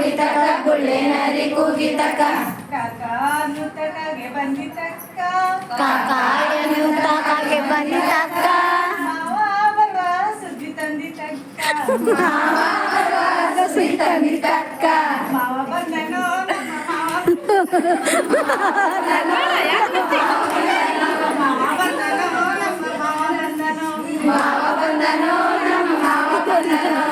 ಕುಡಿತಕ ಗುಳ್ಳೆ ನರಿ ಕೂಗಿತಕ ಕಾಕಾನುತಕಾಗೆ ಬಂದಿತಕ್ಕ ಕಾಕಾಯನುತಕಾಗೆ ಬಂದಿತಕ್ಕ ಮಾವ ಬರುವ ಸುದ್ದಿ ತಂದಿತಕ್ಕ ಮಾವ ಬರುವ ಸುದ್ದಿ ತಂದಿತಕ್ಕ ಮಾವ ಬಂದನೋ ನಮ್ಮ ಮಾವ ಬಂದನೋ ನಮ್ಮ ಮಾವ ಬಂದನೋ ಮಾವ ಬಂದನೋ ನಮ್ಮ ಮಾವ ಬಂದನೋ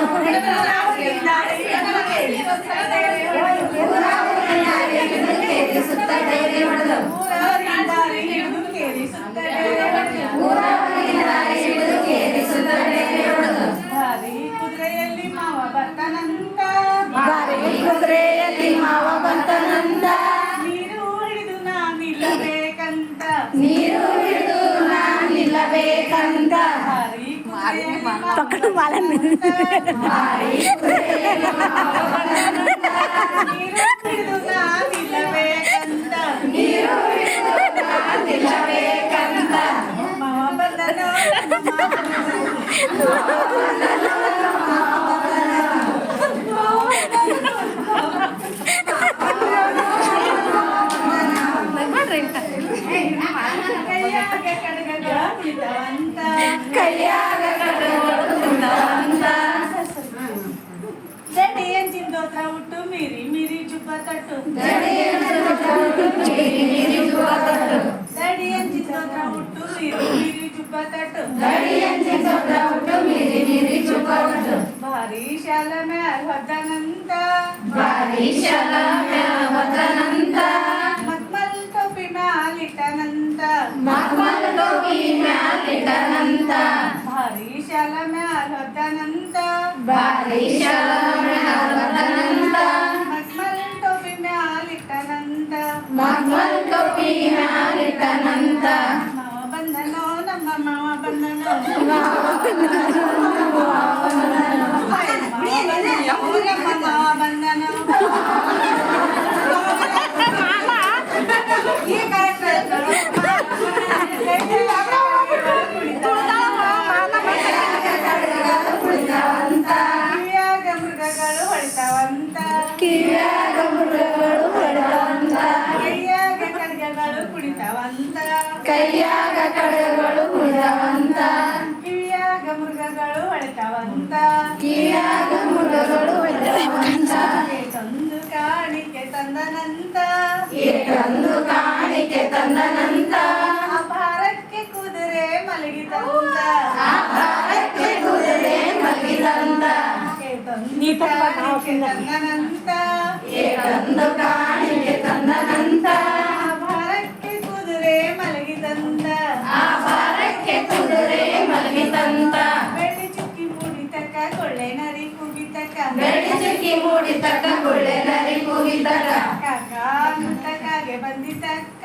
ಕುದುರೆಯಲ್ಲಿ ಮಾವ ಬರ್ತಾನಂತ ಕುದುರೆಯಲ್ಲಿ ಮಾವ ಬಂತನಂತ ನೀರು ಹಿಡಿದು ನಾನಿಲ್ಲಬೇಕಂತ ನೀರು ಹಿಡಿದು ನಾನಿಲ್ಲಬೇಕಂತ ಪಕ್ಕದ ಮಾಲ ನೀರು ಹಿಡಿದು ನಾನಿಲ್ಲಬೇಕಂತ ನೀರು ಹಿಡಿದು ನಾನಿಲ್ಲಬೇಕಂತ ಮಾವ ಬಂದನೋ ಕೈಯಾಗ ಕಡಗಗಳ ಕುಳಿತವಂತ ಕೈಯಾಗ ಕಡಗಳು ಕುಂದವಂತ ಜಡಿ ಎಂಜಿಂದೋತ್ರ ಉಟ್ಟು ಮೀರಿ ಮೀರಿ ಜುಬ್ಬ ತಟ್ಟು ಜಡಿ ಎಂಜಿಂದೋತ್ರ ಉಟ್ಟು ಮೀರಿ ಜುಬ್ಬ ತಟ್ಟು ಜಡಿ ಎಂಜಿಂದೋತ್ರ ಉಟ್ಟು ಮೀರಿ ಮೀರಿ ಜುಬ್ಬ ತಟ್ಟು ಜಡಿ ಎಂಜಿಂದೋತ್ರ ಉಟ್ಟು ಮೀರಿ ಮೀರಿ ಜುಬ್ಬ ತಟ್ಟು ಭಾರಿ ಶಾಲ ಮ್ಯಾಲ್ ಹೊದ್ದನಂತ ಭಾರಿ ಶಾಲ ಮ್ಯಾಲ್ ಹೊದ್ದನಂತ ಮಕ್ಮಲ್ ಟೋಪಿ ಮ್ಯಾಲಿಟ್ಟನಂತ ಮಕ್ಮಲ್ ಟೋಪಿ ಮ್ಯಾಲಿಟ್ಟನಂತ ಭಾರಿ ಶಾಲ ಮ್ಯಾಲ್ ಹೊದ್ದನಂತ ಭಾರಿ ಶಾಲ ಮ್ಯಾಲ್ ಹೊದ್ದನಂತ ಮಕ್ಮಲ್ ಟೋಪಿ ಮ್ಯಾಲಿಟ್ಟನಂತ ಮಕ್ಮಲ್ ಟೋಪಿ ಮ್ಯಾಲಿಟ್ಟನಂತ ಮಾವ ಬಂದನೋ ನಮ್ಮ ಮಾವ ಬಂದನೋ ನಮ್ಮ ಮಾವ ಬಂದನೋ ಈ ಕಿವಿಯಾಗ ಮೃಗಗಳು ಹೊಳಿತಾವಂತ ಕಿವಿಯಾಗ ಮೃಗಗಳು ಹೊಡೆದಂತ ಕೈಯಾಗ ಕಡ್ಗಗಳು ಕುಣಿತಾವಂತ ಕೈಯಾಗ ಕಡಗಳು ಕುಡಿದವಂತ ಕಿವಿಯಾಗ ಮೃಗಗಳು ಹೊಳಿತಾವಂತ ಕಿವಿಯಾಗ ಮೃಗಗಳು ಹೊಡೆದವಂತ ತಂದು ಕಾಣಿಕೆ ತಂದನಂತ ಏಟೊಂದು ಕಾಣಿಕೆ ತಂದನಂತ ಅಪಾರಕ್ಕೆ ಕುದುರೆ ಮಲಗಿತಂತ ಆಹಾರಕ್ಕೆ ಕುದುರೆ ಮಲಗಿದಂತ ತಂದು ಕಾಣಿಕೆ ತಂದನಂತ ಏಟೊಂದು ಕಾಣಿಕೆ ತಂದನಂತ ಅಪಾರಕ್ಕೆ ಕುದುರೆ ಮಲಗಿದಂತ ಆಹಾರಕ್ಕೆ ಕುದುರೆ ಮಲಗಿದಂತ ಬೆಳ್ಳಿ ಚುಕ್ಕಿ ಮೂಡಿತಕ್ಕ ಕೊಳ್ಳೆ ನರಿ ಕುಗಿತಕ್ಕ ಬೆಳ್ಳಿ ಚುಕ್ಕಿ ಮೂಡಿತಕ್ಕ ಗುಳ್ಳೆ ನರಿ ಕೂಗಿತಕ್ಕ ಕಾಕ ಮುತ್ತಕ್ಕಾಗೆ ಬಂದಿತಕ್ಕ